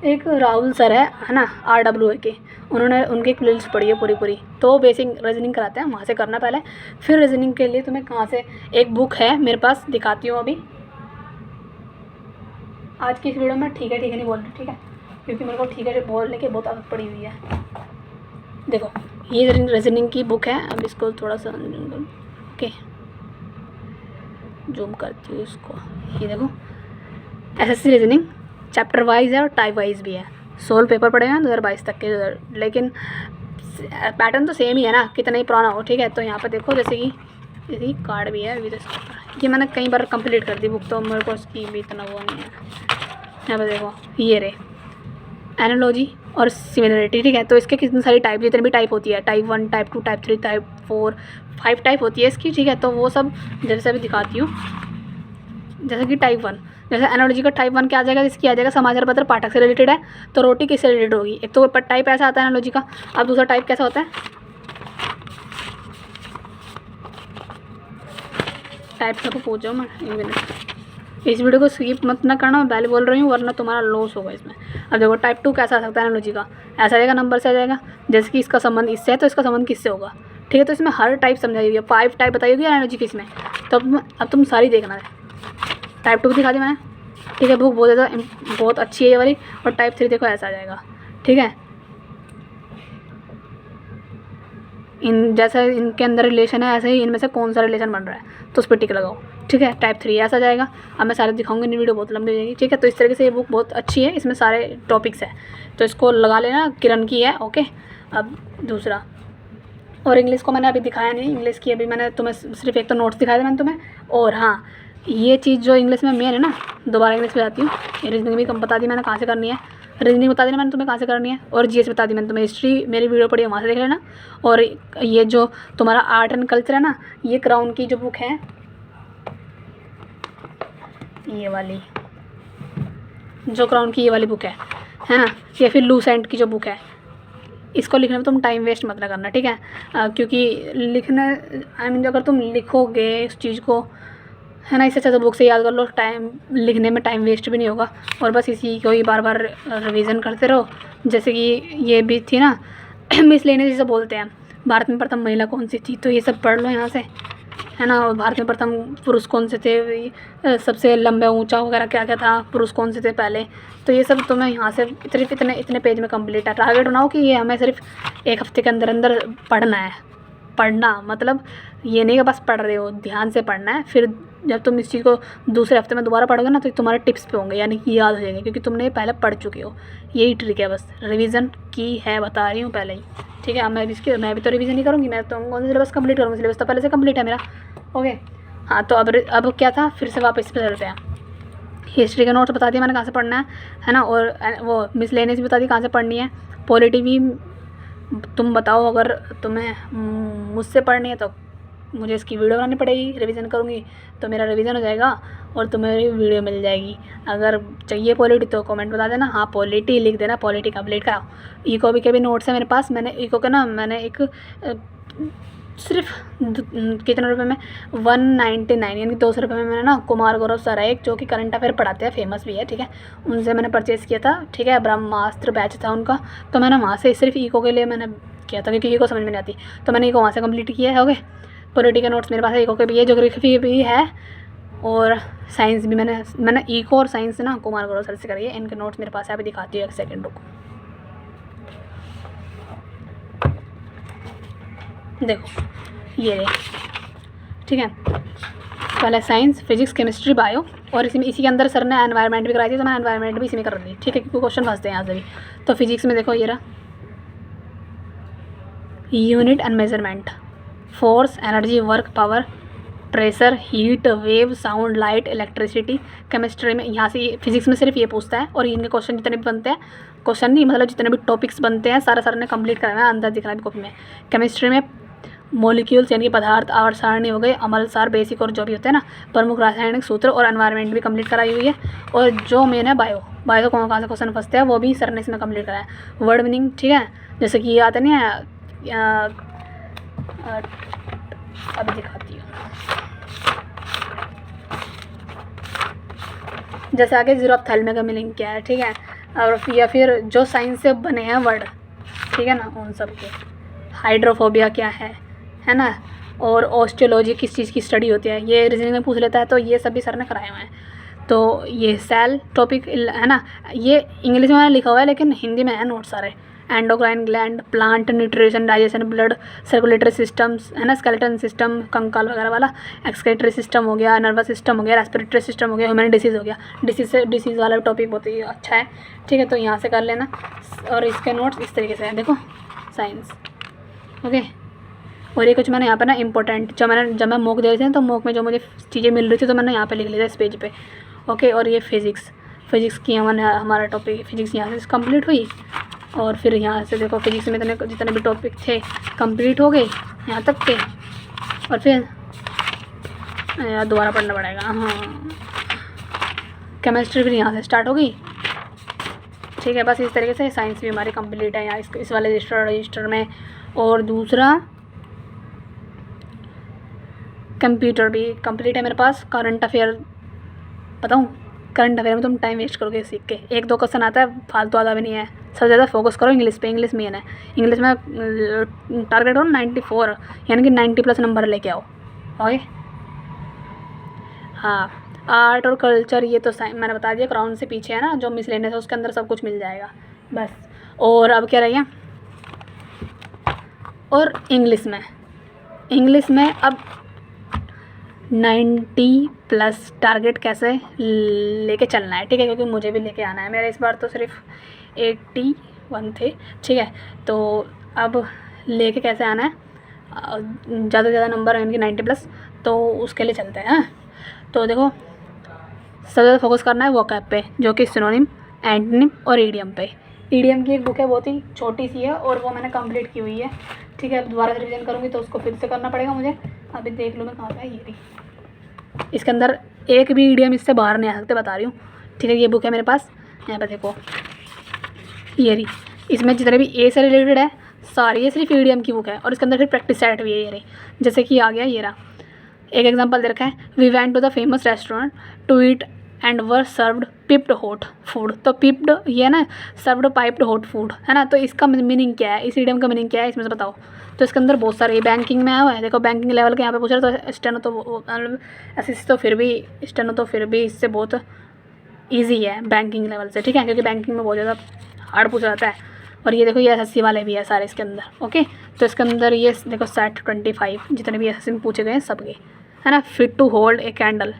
एक राहुल सर है ना, RWA के, उन्होंने उनकी प्लेलिस्ट पढ़ी है पूरी, तो बेसिक रीजनिंग कराते हैं, वहाँ से करना पहले। फिर रीजनिंग के लिए तुम्हें कहाँ से, एक बुक है मेरे पास, दिखाती हूँ अभी। आज की इस वीडियो में ठीक है नहीं बोल रही, ठीक है, क्योंकि मेरे को ठीक है बोलने की बहुत आदत पड़ी हुई है। देखो ये रीजनिंग की बुक है, अब इसको थोड़ा सा ओके जूम करती हूँ इसको। ये देखो SSC रीजनिंग चैप्टर वाइज है और टाइप वाइज भी है। 16 पेपर पड़े हैं 2022 तक के, लेकिन पैटर्न तो सेम ही है ना, कितना ही पुराना हो, ठीक है। तो यहाँ पे देखो जैसे कि इसकी कार्ड भी है, ये मैंने कई बार कंप्लीट कर दी बुक, तो मेरे को इसकी भी इतना वो नहीं है। यहाँ पे देखो ये रे एनालॉजी और सिमिलरिटी, ठीक है। तो इसके कितनी सारी टाइप, जितनी भी टाइप होती है, type 1, type 2, type 3, type 4, 5 type होती है इसकी, ठीक है। तो वो सब जैसे अभी दिखाती हूँ, जैसे कि टाइप 1, जैसे एनोलॉजी का टाइप 1 क्या आ जाएगा, जिसकी आ जाएगा समाचार पत्र पाठक से रिलेटेड है, तो रोटी किससे रिलेटेड होगी। एक तो टाइप ऐसा आता है एनोलॉजी का। अब दूसरा टाइप कैसा होता है, टाइप को पूछ जाओ मैं 1 मिनट। इस वीडियो को स्किप मत ना करना, मैं पहले बोल रही हूँ, वरना तुम्हारा लॉस होगा इसमें। अब देखो टाइप 2 कैसा आ सकता है एनोलॉजी का, ऐसा आ जाएगा नंबर से आ जाएगा, जैसे कि इसका संबंध इससे है तो इसका संबंध किससे होगा। ठीक है, तो इसमें हर टाइप समझाई हुई है, 5 टाइप बताई हुई है एनोलॉजी की इसमें। तो अब तुम सारी देखना है। टाइप 2 भी दिखा दी मैंने। ठीक है, बुक बहुत अच्छी है ये वाली। और टाइप 3 देखो ऐसा आ जाएगा। ठीक है, जैसे इनके अंदर रिलेशन है, ऐसे ही इनमें से कौन सा रिलेशन बन रहा है, तो उस पर टिक लगाओ। ठीक है, टाइप 3 ऐसा जाएगा। अब मैं सारे दिखाऊंगी, नहीं वीडियो बहुत लंबी हो जाएगी। ठीक है, तो इस तरीके से ये बुक बहुत अच्छी है, इसमें सारे टॉपिक्स हैं, तो इसको लगा लेना। किरण की है। ओके, अब दूसरा, और इंग्लिश को मैंने अभी दिखाया नहीं, इंग्लिश की अभी मैंने तुम्हें सिर्फ एक तो नोट्स दिखाए थे मैंने तुम्हें। और हाँ, ये चीज़ जो इंग्लिश में मेन है ना, दोबारा इंग्लिश में जाती हूँ। रीजनिंग भी कम बता दी मैंने कहाँ से करनी है, रीजनिंग बता दी मैंने तुम्हें कहाँ से करनी है, और जीएस बता दी मैंने तुम्हें। हिस्ट्री मेरी वीडियो पड़ी है, वहाँ से देख लेना। और ये जो तुम्हारा आर्ट एंड कल्चर है ना, ये क्राउन की जो बुक है, ये वाली जो क्राउन की ये वाली बुक है ना, या फिर लूसेंट की जो बुक है, इसको लिखने में तुम टाइम वेस्ट मत ना करना। ठीक है, क्योंकि लिखने अगर तुम लिखोगे इस चीज़ को, है ना, इससे अच्छा तो बुक से याद कर लो, टाइम लिखने में टाइम वेस्ट भी नहीं होगा। और बस इसी को ही बार बार रिवीजन करते रहो। जैसे कि ये भी थी ना मिसलेनियस जिसे बोलते हैं, भारत में प्रथम महिला कौन सी थी, तो ये सब पढ़ लो यहाँ से, है ना। और भारत में प्रथम पुरुष कौन से थे, सबसे लंबा ऊंचा वगैरह क्या क्या था, पुरुष कौन से थे पहले, तो ये सब तुम्हें यहाँ से सिर्फ इतने पेज में कंप्लीट है। टारगेट बनाओ कि ये हमें सिर्फ 1 हफ्ते के अंदर अंदर पढ़ना है। पढ़ना मतलब ये नहीं कि बस पढ़ रहे हो, ध्यान से पढ़ना है। फिर जब तुम इस चीज़ को दूसरे हफ्ते में दोबारा पढ़ोगे ना, तो तुम्हारे टिप्स पे होंगे, यानी कि याद हो जाएंगे, क्योंकि तुमने ये पहले पढ़ चुके हो। यही ट्रिक है, बस रिवीजन की है, बता रही हूँ पहले ही। ठीक है, अब मैं भी तो रिवीजन ही करूँगी, मैं तो कौन सा सिलेबस कंप्लीट करूँगी, सिलेबस तो पहले से कंप्लीट है मेरा। ओके, हाँ, तो अब क्या था, फिर से वापस पे चलते हैं। हिस्ट्री के नोट्स बता दिया मैंने कहाँ से पढ़ना है ना, और वो मिसलेनियस भी बता दी कहाँ से पढ़नी है। पॉलिटी भी तुम बताओ, अगर तुम्हें मुझसे पढ़नी है तो मुझे इसकी वीडियो बनानी पड़ेगी, रिवीजन करूँगी तो मेरा रिवीजन हो जाएगा और तुम्हें वीडियो मिल जाएगी। अगर चाहिए पॉलिटी तो कमेंट बता देना, हाँ पॉलिटी लिख देना, पॉलिटी कंप्लीट कराओ। इको के भी नोट्स है मेरे पास, मैंने इको का ना मैंने एक सिर्फ कितने रुपए में 199 यानी 200 रुपये में मैंने ना कुमार गौरव सर है एक, जो कि करंट अफेयर पढ़ाते हैं, फेमस भी है। ठीक है, उनसे मैंने परचेज़ किया था। ठीक है, ब्रह्मास्त्र बैच था उनका, तो मैंने वहाँ से सिर्फ इको के लिए मैंने किया था, क्योंकि इको समझ में नहीं आती, तो मैंने इको वहाँ से कंप्लीट किया है। ओके, पॉलिटिकल नोट्स मेरे पास है, इको के भी है, ज्योग्राफी भी है, और साइंस भी मैंने इको और साइंस ना कुमार गौरव सर से करी है। इनके नोट्स मेरे पास है, अभी दिखाती हूँ, 1 सेकेंड रुको। देखो ये रहे। ठीक है, पहले साइंस, फिजिक्स, केमिस्ट्री, बायो, और इसी के अंदर सर ने एनवायरनमेंट भी कराई थी, तो मैंने एनवायरनमेंट भी इसी में कर दी। ठीक है, क्योंकि क्वेश्चन फंसते हैं यहाँ से भी। तो फिजिक्स में देखो ये रहा, unit and measurement, force, energy, work, power, pressure, heat, wave, sound, light, electricity. Chemistry में यहाँ से फिजिक्स में सिर्फ ये पूछता है, और इनके क्वेश्चन जितने भी बनते हैं, क्वेश्चन नहीं मतलब जितने भी टॉपिक्स बनते हैं सारा सर ने कंप्लीट कराया है, अंदर दिख रहा है कॉपी में। केमिस्ट्री में मॉलिक्यूल्स यानी कि पदार्थ, आवर्त सारणी हो गए, अमल सार, बेसिक और जो भी होते हैं ना, प्रमुख रासायनिक सूत्र, और एनवायरनमेंट भी कंप्लीट कराई हुई है। और जो मेन है बायो से कौन से क्वेश्चन फंसते हैं वो भी सर ने इसमें कंप्लीट कराया है। वर्ड मीनिंग, ठीक है, जैसे कि ये आता नहीं है, अभी दिखाती हूँ, जैसे आगे जीरोफ्थैल्मिया का मीनिंग क्या है। ठीक है, और या फिर जो साइंस से बने हैं वर्ड, ठीक है ना, उन सब के। हाइड्रोफोबिया क्या है ना, और ऑस्टियोलॉजी किस चीज़ की स्टडी होती है, ये रीजनिंग में पूछ लेता है, तो ये सब भी सर ने कराए हुए हैं। तो ये सेल टॉपिक है ना, ये इंग्लिश में मैंने लिखा हुआ है, लेकिन हिंदी में है नोट सारे। Endocrine gland, plant nutrition, digestion, blood circulatory systems, है ना, स्केलेटन सिस्टम, कंकाल वगैरह वाला, एक्सक्रीटरी सिस्टम हो गया, नर्वस सिस्टम हो गया, रेस्पिरेटरी सिस्टम हो गया, ह्यूमन डिसीज़ हो गया। डिसीज़ वाला टॉपिक बहुत ही अच्छा है। ठीक है, तो यहाँ से कर लेना, और इसके नोट्स इस तरीके से हैं, देखो साइंस। ओके, और ये कुछ मैंने यहाँ पे ना इंपॉर्टेंट जब मैं मॉक दे रही थी, तो मॉक में जो मुझे चीज़ें मिल रही थी, तो मैंने यहाँ पे लिख लिया था इस पेज पे। ओके, और ये फिज़िक्स की हमारा टॉपिक फिज़िक्स यहाँ से कंप्लीट हुई, और फिर यहाँ से देखो फिज़िक्स में जितने भी टॉपिक थे कंप्लीट हो गए यहाँ तक के। और फिर यार दोबारा पढ़ना पड़ेगा, हाँ केमिस्ट्री भी यहाँ से स्टार्ट होगी, ठीक है। बस इस तरीके से साइंस भी हमारी कंप्लीट है यहाँ इस वाले रजिस्टर में। और दूसरा कंप्यूटर भी कंप्लीट है मेरे पास। करंट अफेयर बताऊँ, करंट अफेयर में तुम टाइम वेस्ट करोगे सीख के, 1-2 क्वेश्चन आता है, फालतू आता भी नहीं है। सबसे ज़्यादा फोकस करो इंग्लिश पे, इंग्लिश मेन है। इंग्लिश में टारगेट करो 94, यानी कि 90+ नंबर लेके आओ, ओके। हाँ, आर्ट और कल्चर ये तो मैंने बता दिया, क्राउन से पीछे है ना जो मिसलेनियस है, उसके अंदर सब कुछ मिल जाएगा बस। और अब क्या रह गया, और इंग्लिश में अब 90+ टारगेट कैसे लेके चलना है, ठीक है, क्योंकि मुझे भी लेके आना है। मेरा इस बार तो सिर्फ 81 थे, ठीक है। तो अब लेके कैसे आना है, ज़्यादा से ज़्यादा नंबर यानी कि 90+, तो उसके लिए चलते हैं। हाँ, तो देखो सबसे ज़्यादा फोकस करना है वोकैब पे, जो कि सिनोनिम, एंटोनिम और ईडियम पे। ईडियम की एक बुक है, बहुत ही छोटी सी है और वो मैंने कंप्लीट की हुई है, ठीक है। अब दोबारा से रिवीजन करूँगी तो उसको फिर से करना पड़ेगा मुझे। अभी देख लूँ मैं कहाँ पे है, ये रही। इसके अंदर एक भी ईडियम इससे बाहर नहीं आ सकते, बता रही हूँ, ठीक है। ये बुक है मेरे पास, यहाँ पे देखो, ये रही। इसमें जितने भी ए से रिलेटेड है सारी, ये सिर्फ ईडियम की बुक है। और इसके अंदर फिर प्रैक्टिस सेट भी है, ये रही। जैसे कि आ गया ये रहा, एक एग्जांपल दे रखा है, we went to the famous restaurant to eat and were served piped hot food. तो पिप्ड ये है ना, सर्व्ड पाइप्ड हॉट फूड है ना। तो इसका मीनिंग क्या है, इस ईडियम का मीनिंग क्या है, इसमें से बताओ। तो इसके अंदर बहुत सारे बैंकिंग में आया हुआ है, देखो बैंकिंग लेवल के यहाँ पे पूछ रहे, तो स्टेनो तो मतलब ऐसे तो फिर भी स्टेनो तो फिर भी इससे बहुत ईजी है बैंकिंग लेवल से, ठीक है, क्योंकि बैंकिंग में बहुत ज़्यादा हार्ड पूछा जाता है। और ये देखो ये SSC वाले भी है सारे इसके अंदर, ओके। तो इसके अंदर ये देखो सेट 25 जितने भी SSC में पूछे गए हैं सबके, है ना। Fit to hold a candle,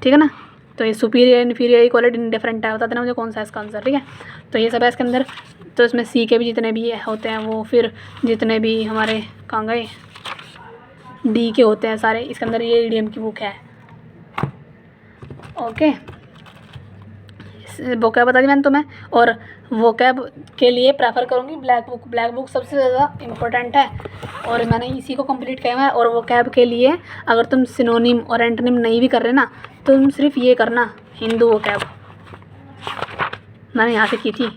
ठीक है ना। तो ये सुपीरियर, इन्फीरियर, इक्वलिटी, इंडिफरेंट है, बता देना मुझे कौन सा है इसका आंसर, ठीक है। तो ये सब है इसके अंदर। तो इसमें सी के भी जितने भी होते हैं वो, फिर जितने भी हमारे कहाँ गए, डी के होते हैं सारे इसके अंदर। ये ईडियम की बुक है, ओके। वोकैब बता दी मैंने तुम्हें। और वोकैब के लिए प्रेफर करूँगी ब्लैक बुक। ब्लैक बुक सबसे ज़्यादा इम्पोर्टेंट है और मैंने इसी को कंप्लीट किया है। और वोकैब के लिए अगर तुम सिनोनिम और एंटोनिम नहीं भी कर रहे ना, तुम सिर्फ ये करना, हिंदू वोकैब मैंने यहाँ से की थी।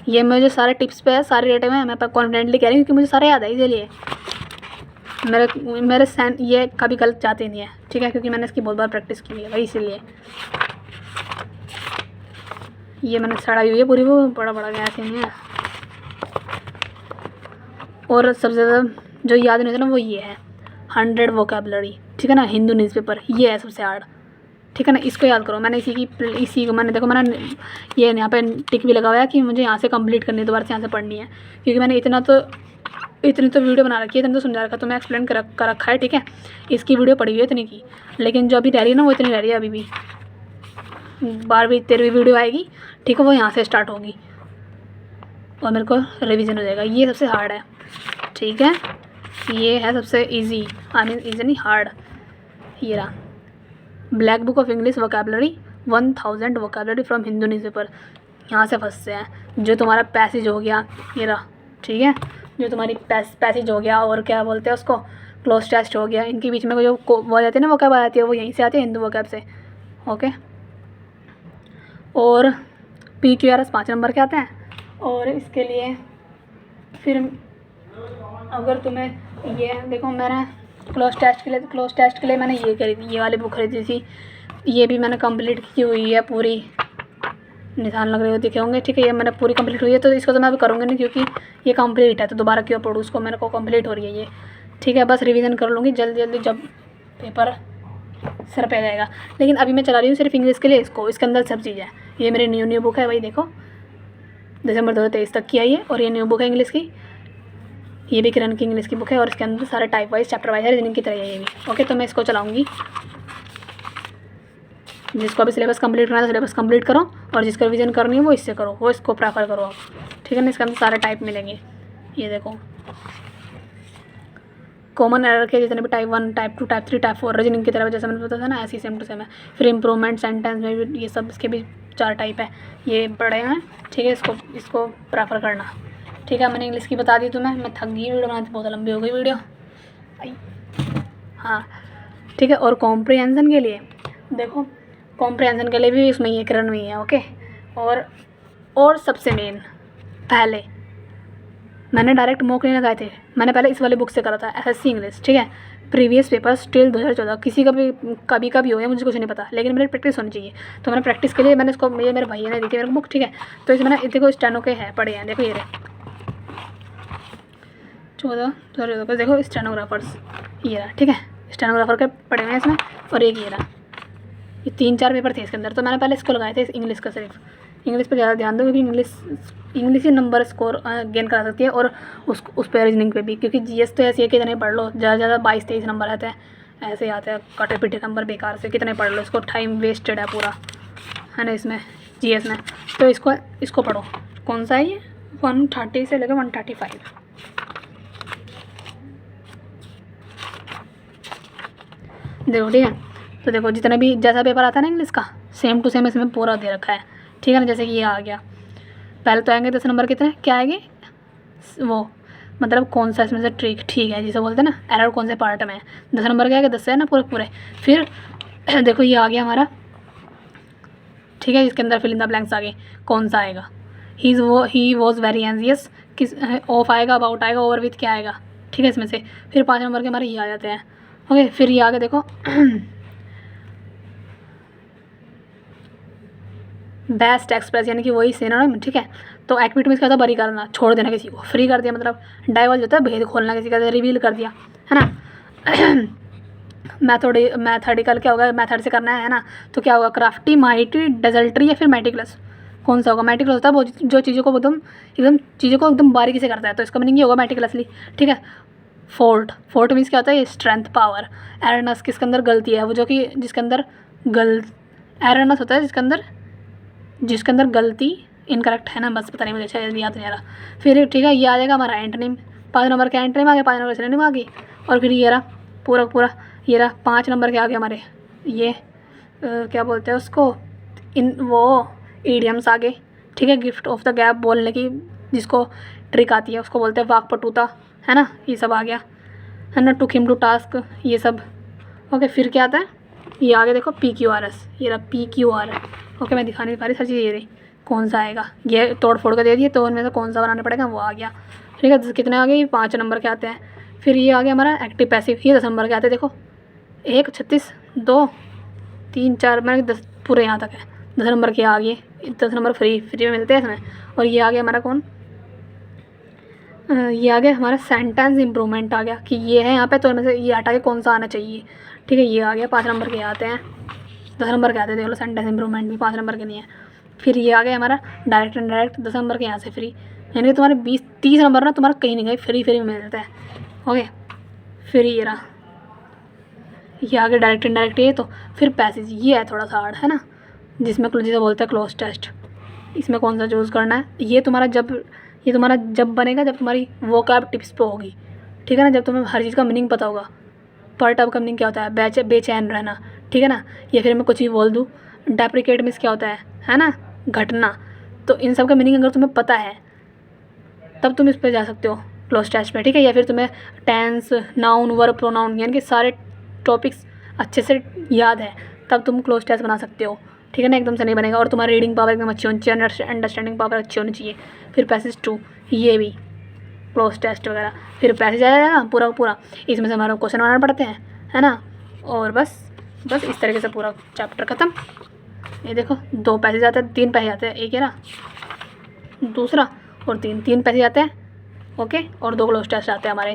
ये मुझे सारे टिप्स पे है, सारे रेटे में मैं कॉन्फिडेंटली कह रही हूँ, क्योंकि मुझे सारे याद है, इसलिए मेरे ये कभी गलत जाते नहीं है, ठीक है, क्योंकि मैंने इसकी बहुत बार प्रैक्टिस की है भाई, इसीलिए। ये मैंने सड़ाई हुई है पूरी, वो बड़ा गया ऐसे नहीं है। और सबसे ज़्यादा जो याद नहीं होता ना वो ये है 100 वोकैबलरी, ठीक है ना, हिंदू न्यूज़पेपर, ये है सबसे हार्ड, ठीक है ना। इसको याद करो। मैंने इसी को मैंने देखो, मैंने ये यहाँ पे टिक भी लगा हुआ है कि मुझे यहाँ से कंप्लीट करनी है, दोबारा से यहाँ से पढ़नी है, क्योंकि मैंने इतनी तो वीडियो बना रखी है, इतनी तो समझा रखा, तो मैं एक्सप्लेन कर रखा है, ठीक है। इसकी वीडियो पड़ी हुई है इतनी की, लेकिन जो अभी रह रही है ना वो इतनी रह रही है। अभी भी 12वीं 13वीं वीडियो आएगी, ठीक है, वो यहाँ से स्टार्ट होगी और मेरे को रिवीजन हो जाएगा। ये सबसे हार्ड है, ठीक है, ये है सबसे इजी, आई मीन इजी नहीं, हार्ड। ये रहा black book of English vocabulary 1000 vocabulary from Hindu newspaper. यहाँ से फंसते हैं। जो तुम्हारा पैसेज हो गया ये रहा, ठीक है, जो तुम्हारी पैसेज हो गया, और क्या बोलते हैं उसको, क्लोज टेस्ट हो गया, इनके बीच में जो वो आ जाती है ना वोकैब आ जाती है, वो यहीं से आती है, हिंदू वोकैब से, ओके। और PQRS 5 नंबर के आते हैं। और इसके लिए फिर अगर तुम्हें ये देखो, मैंने क्लोज टेस्ट के लिए मैंने ये करी थी, ये वाली बुक खरीदी थी, ये भी मैंने कंप्लीट की हुई है पूरी, निशान लग रहे हो दिखे होंगे, ठीक है, ये मैंने पूरी कंप्लीट हुई है। तो इसको तो मैं अभी करूँगी नहीं, क्योंकि ये कंप्लीट है, तो दोबारा क्यों पढ़ूँ उसको, मेरे को कंप्लीट हो रही है ये, ठीक है। बस रिवीजन कर लूँगी जल्दी जब पेपर सर पे आ जाएगा। लेकिन अभी मैं चला रही हूँ सिर्फ इंग्लिश के लिए इसको, इसके अंदर सब चीज़ है। ये मेरी न्यू बुक है भाई, देखो दिसंबर 2023 तक की आई है, और ये न्यू बुक है इंग्लिश की, ये भी किरण की इंग्लिश की बुक है, और इसके अंदर सारे टाइप वाइज चैप्टर वाइज है, रीजनिंग की तरह है ये भी, ओके। तो मैं इसको चलाऊँगी, जिसको अभी सिलेबस कंप्लीट करना है तो सिलेबस कंप्लीट करो, और जिसको रिवीजन करनी है वो इससे करो, वो इसको प्रेफर करो आप, ठीक है ना। इसके अंदर सारे टाइप मिलेंगे, ये देखो कॉमन एरर के जितने भी type 1, type 2, type 3, type 4 reasoning की तरह जैसे मैंने बताया था ना, ऐसी सेम टू सेम है। फिर इंप्रूवमेंट सेंटेंस में भी ये सब, इसके भी 4 टाइप है, ये पढ़े हैं, ठीक है। इसको प्रेफर करना, ठीक है। मैंने इंग्लिश की बता दी तुम्हें, मैं थक गई, वीडियो बनाती बहुत लंबी हो गई वीडियो, हाँ, ठीक है। और कॉम्प्रिहेंशन के लिए देखो, कॉम्प्रिहेंशन के लिए भी उसमें ये किरण हुई है। ओके, और सबसे मेन, पहले मैंने डायरेक्ट मॉक नहीं लगाए थे, मैंने पहले इस वाली बुक से करा था, एसएससी इंग्लिश। ठीक है, प्रीवियस पेपर स्टिल 2014, किसी का भी कभी हो या मुझे कुछ नहीं पता, लेकिन मेरी प्रैक्टिस होनी चाहिए। तो मैंने प्रैक्टिस के लिए मैंने इसको, ये मेरे भैया ने दी थी मेरे को बुक। ठीक है, तो इसमें मैंने देखो स्टेनो के हैं पढ़े हैं, देखो ये रहे 14 देखो स्टेनोग्राफर्स, ये रहा। ठीक है, स्टेनोग्राफर के पढ़े हुए हैं इसमें, और एक ये रहा। ये 3-4 पेपर थे इसके अंदर, तो मैंने पहले इसको लगाए थे, इंग्लिश का सिर्फ। इंग्लिश पे ज़्यादा ध्यान दो, क्योंकि इंग्लिश ही नंबर स्कोर गेन करा सकती है, और उस पर रीजनिंग पे भी, क्योंकि जीएस तो ऐसी है कि कितने पढ़ लो, ज़्यादा 22-23 नंबर आते हैं, ऐसे ही आते हैं कटे पिटे नंबर बेकार से, कितने पढ़ लो, इसको टाइम वेस्टेड है पूरा, है ना इसमें जीएस में। तो इसको पढ़ो। कौन सा है ये? 130 से लेकर 135। देखो, ठीक है, तो देखो जितना भी जैसा पेपर आता है ना इंग्लिश का, सेम टू सेम इसमें पूरा दे रखा है। ठीक है ना, जैसे कि ये आ गया, पहले तो आएंगे 10 नंबर कितने, क्या आएंगे वो, मतलब कौन सा इसमें से ट्रिक ठीक है जिसे बोलते हैं ना, एरर कौन से पार्ट में है, 10 नंबर के आएगा, 10 है ना पूरे। फिर देखो ये आ गया हमारा, ठीक है, जिसके अंदर फिल इन द ब्लैंक्स आ गए, कौन सा आएगा, ही वॉज वेरी एंजियस, किस ऑफ आएगा, अबाउट आएगा, ओवर विथ क्या आएगा। ठीक है, इसमें से फिर 5 नंबर के हमारे ये आ जाते हैं। ओके, फिर ये आगे देखो बेस्ट एक्सप्रेस, यानी कि वही सिनोनिम। ठीक है, तो एक्टिविटी में इसका था बरी करना, छोड़ देना किसी को, फ्री कर दिया, मतलब डाइवर्ज होता है भेद खोलना किसी का, रिवील कर दिया, है ना। मैथोडिकल क्या होगा, मैथड से करना है ना, तो क्या होगा, क्राफ्टी, माइटी, डेजल्ट्री या फिर मेटिकुलस। कौन सा होगा? मेटिकुलस होता है वो जो चीज़ों को एकदम बारीकी से करता है, तो इसका मीनिंग ये होगा मेटिकुलसली। ठीक है, फोर्ट मीन्स क्या होता है, स्ट्रेंथ, पावर। एररनेस किसके अंदर गलती है, वो जो कि जिसके अंदर एररनेस होता है जिसके अंदर गलती, इनकरेक्ट है ना, बस पता नहीं मुझे अच्छा याद नहीं आ रहा। फिर ठीक है, ये आ जाएगा हमारा एंटोनिम, 5 नंबर के एंटोनिम आ गया, 5 नंबर के सिनोनिम आ गई, और फिर ये रहा पूरा ये रहा 5 नंबर के आ गए हमारे, ये क्या बोलते हैं उसको, वो ईडियम्स आ गए। ठीक है, गिफ्ट ऑफ द गैप बोलने की जिसको ट्रिक आती है उसको बोलते हैं वाक्पटुता, है ना, ये सब आ गया, है ना, टू हिम टू टास्क, ये सब। ओके, फिर क्या आता है, ये आगे देखो PQRS, ये रहा PQR। ओके, मैं दिखा नहीं पा रही सर, ये रही, कौन सा आएगा, ये तोड़ फोड़ कर दे दिए, तो उनमें से कौन सा बनाना पड़ेगा, वो आ गया। ठीक है, कितने आ गए, ये 5 नंबर के आते हैं। फिर ये आ गया हमारा एक्टिव पैसिव, ये 10 नंबर के आते हैं। देखो 1, 36, 2, 3, 4, मैंने 10 पूरे यहाँ तक है, 10 नंबर के आ गए, 10 नंबर फ्री में मिलते हैं इसमें। और ये आ गया हमारा कौन, ये आ गया हमारा सेंटेंस इम्प्रूवमेंट आ गया, कि ये है यहाँ पे, तो इनमें से ये हटा के कौन सा आना चाहिए। ठीक है, ये आ गया, 5 नंबर के आते हैं, 10 नंबर के आते हैं, देख लो, सेंटेंस इम्प्रूवमेंट भी 5 नंबर के नहीं है। फिर ये आ गया हमारा डायरेक्ट इनडायरेक्ट, 10 नंबर के यहाँ से फ्री, यानी कि तुम्हारे 20-30 नंबर ना तुम्हारा कहीं नहीं गए, फ्री में मिलता है। ओके, फिर ये रहा, ये आ गया डायरेक्ट इनडायरेक्ट, ये तो फिर पैसेज, ये है थोड़ा सा हार्ड, है ना, जिसमें जिसे बोलते हैं क्लोज टेस्ट। इसमें कौन सा चूज़ करना है, ये तुम्हारा जब बनेगा जब तुम्हारी वोकैब टिप्स पे होगी। ठीक है ना, जब तुम्हें हर चीज़ का मीनिंग पता होगा। पर टब का मीनिंग क्या होता है, बेचैन रहना। ठीक है ना, या फिर मैं कुछ भी बोल दूँ, डेप्रिकेट मीन्स क्या होता है ना, घटना। तो इन सब का मीनिंग अगर तुम्हें पता है तब तुम इस पर जा सकते हो क्लोज टेस्ट में। ठीक है, या फिर तुम्हें टेंस, नाउन, वर्ब, प्रोनाउन, यानी कि सारे टॉपिक्स अच्छे से याद है तब तुम क्लोज टेस्ट बना सकते हो। ठीक है ना, एकदम से नहीं बनेगा। और तुम्हारी रीडिंग पावर एकदम अच्छी होनी चाहिए, अंडरस्टैंडिंग पावर अच्छी होनी चाहिए। फिर पैसेज 2, ये भी क्लोज टेस्ट वगैरह। फिर पैसेज आएगा पूरा, इसमें से हमारा क्वेश्चन बनाना पड़ते हैं, है ना। और बस इस तरीके से पूरा चैप्टर ख़त्म। ये देखो 2 पैसेज आते हैं, 3 पैसेज आते हैं, एक है ना, दूसरा और 3 पैसेज आते हैं। ओके, और 2 क्लोज टेस्ट आते हैं हमारे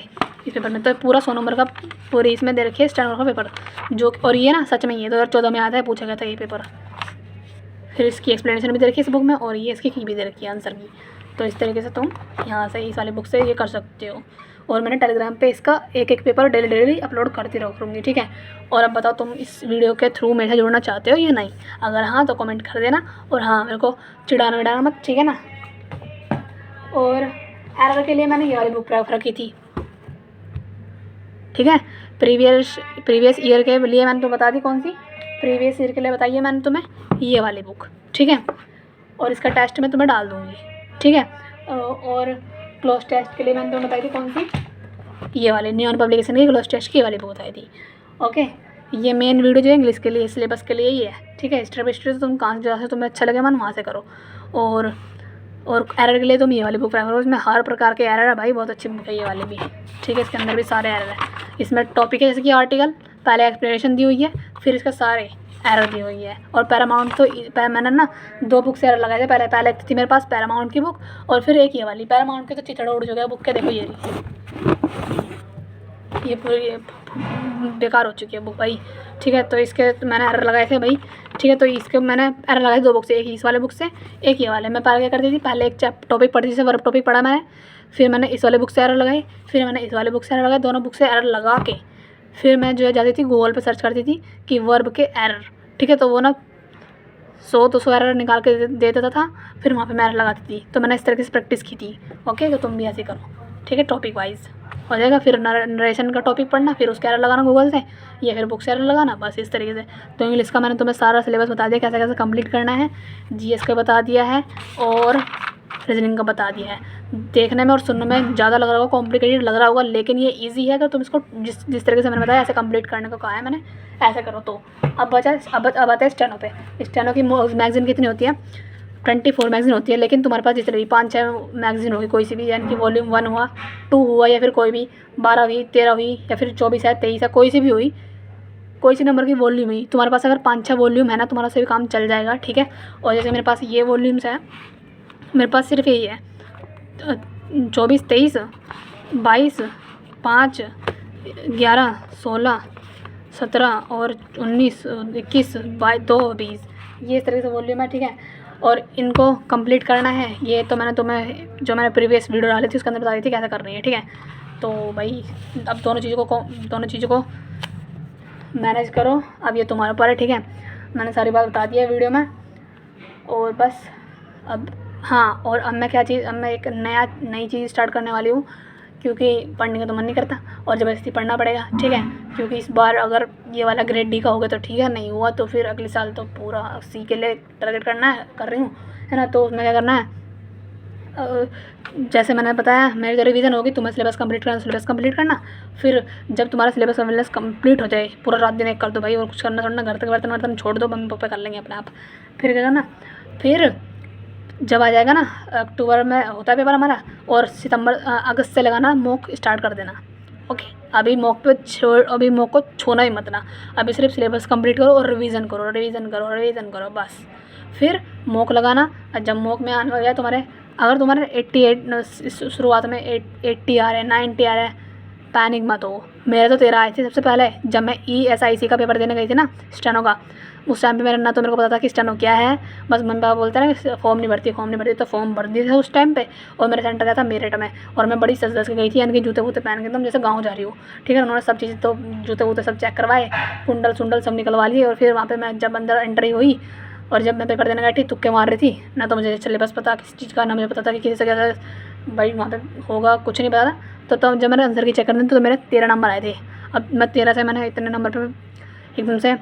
इस पेपर में। तो पूरा 100 नंबर का पूरी इसमें दे रखिए स्टैंडर्ड का पेपर, जो और ये ना सच में ये 2014 में आता है, पूछा गया था ये पेपर। फिर इसकी एक्सप्लेनेशन भी दे रखी है इस बुक में, और ये इसकी की भी दे रखी है आंसर की। तो इस तरीके से तुम यहाँ से इस वाली बुक से ये कर सकते हो। और मैंने टेलीग्राम पे इसका एक पेपर डेली अपलोड करती रहूँगी। ठीक है, और अब बताओ तुम इस वीडियो के थ्रू मेरे से जुड़ना चाहते हो या नहीं। अगर हाँ तो कमेंट कर देना, और हाँ मेरे को चिढ़ाना मत, ठीक है ना। और एरर के लिए मैंने ये वाली बुक प्रेफर की थी। ठीक है, प्रीवियस ईयर के लिए मैंने तो बता दी कौन सी, प्रीवियस ईयर के लिए बताइए मैंने तुम्हें ये वाली बुक। ठीक है, और इसका टेस्ट मैं तुम्हें डाल दूँगी। ठीक है, और क्लोज टेस्ट के लिए मैंने तुम्हें बताई थी कौन सी, ये वाली नियॉन पब्लिकेशन की क्लोज टेस्ट की वाली बुक बताई थी। ओके, ये मेन वीडियो जो है इंग्लिश के लिए, सिलेबस के लिए ही है, ठीक है। हिस्ट्री विस्ट्री तो तुम कहाँ से, जहाँ से तुम्हें अच्छा लगे मन वहाँ से करो। और एरर के लिए तुम ये वाली बुक प्रेफर करो, इसमें हर प्रकार के एरर है भाई, बहुत अच्छी बुक है ये वाली भी, ठीक है। इसके अंदर भी सारे एरर है। इसमें टॉपिक है जैसे कि आर्टिकल, पहले एक्सप्लेनेशन दी हुई है, फिर इसका सारे एरर दी हुई है। और पैरामाउंट तो मैंने ना 2 बुक से एरर लगाए थे। पहले एक थी मेरे पास पैरामाउंट की बुक, और फिर एक ये वाली। पैरामाउंट के तो चिथड़ा उड़ चुका है बुक के, देखो ये पूरी बेकार हो चुकी है बुक भाई, ठीक है। तो इसके मैंने एरर लगाए थे भाई, ठीक है। तो इसके मैंने एरर लगाए 2 बुक से, एक इस वाले बुक से, एक ये वाले। मैं पहले क्या करती थी, पहले एक टॉपिक पढ़ती थी, वर्ब टॉपिक पढ़ा मैंने, फिर मैंने इस वाले बुक से एरर लगाई, फिर मैंने इस वाले बुक से एरर लगाए। दोनों बुक से एरर लगा के फिर मैं जो है जाती थी गूगल पे सर्च करती थी कि वर्ब के एरर, ठीक है। तो वो ना 100-200 एरर निकाल के दे देता था, फिर वहाँ पे मैं एरर लगाती थी। तो मैंने इस तरीके से प्रैक्टिस की थी, ओके। तो तुम भी ऐसे करो, ठीक है, टॉपिक वाइज हो जाएगा। फिर नरेशन का टॉपिक पढ़ना, फिर उसका एरर लगाना गूगल से, या फिर बुक से एरर लगाना, बस इस तरीके से। तो इंग्लिश का मैंने तुम्हें सारा सिलेबस बता दिया, कैसे कैसे कंप्लीट करना है। जीएस का बता दिया है, और रीजनिंग का बता दिया है। देखने में और सुनने में ज़्यादा लग रहा होगा, कॉम्प्लिकेटेड लग रहा होगा, लेकिन ये ईजी है। अगर तुम इसको जिस तरीके से मैंने बताया ऐसे कंप्लीट करने को कहा है मैंने, ऐसे करो। तो अब आते हैं स्टेनो पे। स्टेनो की मैगज़ीन कितनी होती है? 24 मैगज़ीन होती है, लेकिन तुम्हारे पास जितने भी 5-6 मैगज़ीन होगी, कोई सी भी, यानी कि वॉल्यूम 1 हुआ, 2 हुआ, या फिर कोई भी 12 हुई, 13 हुई, या फिर 24 है, 23 है, कोई सी भी हुई, कोई सी नंबर की वॉल्यूम हुई, तुम्हारे पास अगर 5-6 वॉल्यूम है ना, तुम्हारा से भी काम चल जाएगा, ठीक है। और जैसे मेरे पास ये वॉल्यूम्स है, मेरे पास सिर्फ यही है 24, 23, 22, 5, 11, 16, 17 और 19, 21, 2, 20, ये इस तरीके से वॉल्यूम है, ठीक है। और इनको कंप्लीट करना है। ये तो मैंने तुम्हें जो मैंने प्रीवियस वीडियो डाली थी उसके अंदर बता दी थी कैसे करनी है, ठीक है। तो भाई अब दोनों चीज़ों को मैनेज करो, अब ये तुम्हारे ऊपर है, ठीक है। मैंने सारी बात बता दी है वीडियो में, और बस अब हाँ, और अब मैं एक नई चीज़ स्टार्ट करने वाली हूँ, क्योंकि पढ़ने का तो मन नहीं करता और ज़बरदस्ती पढ़ना पड़ेगा, ठीक है। क्योंकि इस बार अगर ये वाला ग्रेड डी का हो गया तो ठीक है, नहीं हुआ तो फिर अगले साल तो पूरा सी के लिए टारगेट कर रही हूँ, है ना। तो उसमें क्या करना है, जैसे मैंने बताया, मेरी जो रिवीजन होगी, तुम्हें सिलेबस कंप्लीट करना। फिर जब तुम्हारा सिलेबस कंप्लीट हो जाए, पूरा रात दिन एक कर दो भाई, और कुछ करना थोड़ा ना, घर तक बर्तन छोड़ दो, मम्मी पापा कर लेंगे अपने आप। फिर क्या करना, फिर जब आ जाएगा ना, अक्टूबर में होता है पेपर हमारा, और अगस्त से लगाना मॉक स्टार्ट कर देना, ओके। अभी मॉक को छोड़ना ही मत ना, अभी सिर्फ सिलेबस कंप्लीट करो और रिवीजन करो बस। फिर मॉक लगाना, और जब मॉक में आने लगे तुम्हारे, अगर तुम्हारे 88 शुरुआत में 80 आ रहे हैं, 90 आ रहे हैं, पैनिक मत हो। मेरे तो 13 आए थे सबसे पहले, जब मैं ESIC का पेपर देने गई थी ना, स्टेनो का। उस टाइम पे मेरे को पता था कि स्टेनो क्या है, बस मम्मी पापा बोलते हैं ना फॉर्म नहीं भरती, तो फॉर्म भर दिए थे उस टाइम पे। और मेरा सेंटर गया था मेरठ में, और मैं बड़ी सज के गई थी, यानी कि जूते वूते पहन के एकदम जैसे गाँव जा रही हूँ, ठीक है। उन्होंने सब चीज़, तो जूते वूते सब चेक करवाए, कुंडल सब निकलवा लिए। और फिर वहाँ पर मैं जब अंदर एंट्री हुई, और जब मैं पेपर देने गई थी, तुक्के मार रही थी ना, तो मुझे सिलेबस पता किस चीज़ का, ना मुझे पता था कि किसी से क्या भाई वहाँ पे होगा, कुछ नहीं पता था। तो जब मैंने आंसर की चेक करनी थी, तो मेरे 13 नंबर आए थे। अब मैं 13 से मैंने इतने नंबर पे एकदम से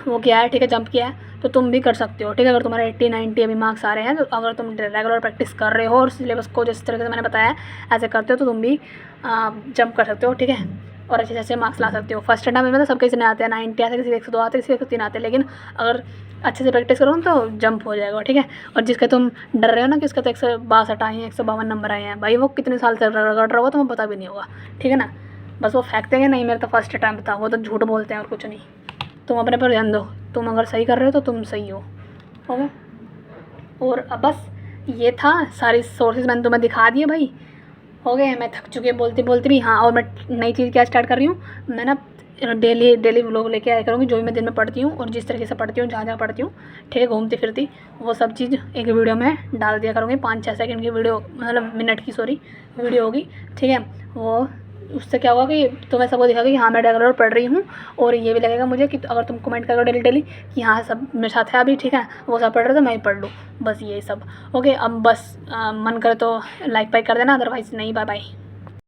वो किया है, ठीक है, जंप किया है। तो तुम भी कर सकते हो, ठीक है। अगर तुम्हारे 80-90 अभी मार्क्स आ रहे हैं, तो अगर तुम रेगुलर प्रैक्टिस कर रहे हो और सिलेबस को जिस तरह से मैंने बताया ऐसे करते हो, तो तुम भी जंप कर सकते हो, ठीक है। और अच्छे मार्क्स ला सकते हो। फर्स्ट अटेम्प्ट में तो सब किसी ने आते हैं, 90 आते हैं, किसी 102 आते हैं, किसी 103 आते हैं, लेकिन अगर अच्छे से प्रैक्टिस करो तो जंप हो जाएगा, ठीक है। और जिसके तुम डर रहे हो ना कि इसका तो 162 आए हैं, 152 नंबर आए हैं, भाई वो कितने साल से रगड़ रहा होगा तुम्हें पता भी नहीं होगा, ठीक है ना। बस वो फेंकते हैं, नहीं मेरा तो फर्स्ट अटैम्प्ट था, वो तो झूठ बोलते हैं और कुछ नहीं। तुम अपने पर ध्यान दो, तुम अगर सही कर रहे हो तो तुम सही हो, ओके। और अब बस ये था, सारी सोर्सेज मैंने तुम्हें दिखा दिए भाई, हो गए। मैं थक चुकी है बोलते भी। हाँ, और मैं नई चीज़ क्या स्टार्ट कर रही हूँ, मैं ना डेली व्लॉग लेके आया करूँगी, जो भी मैं दिन में पढ़ती हूँ और जिस तरीके से पढ़ती हूँ, जहाँ पढ़ती हूँ, ठीक है, घूमती फिरती, वो सब चीज़ एक वीडियो में डाल दिया करूँगी। 5-6 सेकंड की वीडियो, मतलब मिनट की वीडियो होगी, ठीक है। वो उससे क्या होगा कि तुम्हें सबको दिखागा कि हाँ मैं रेगुलर पढ़ रही हूँ, और ये भी लगेगा मुझे कि अगर तुम कमेंट करो डेली कि हाँ सब मेरे साथ है अभी, ठीक है, वो सब पढ़ रहे तो मैं ही पढ़ लूँ, बस यही सब, ओके। अब बस मन करे तो लाइक कर देना, अदरवाइज़ नहीं। Bye bye.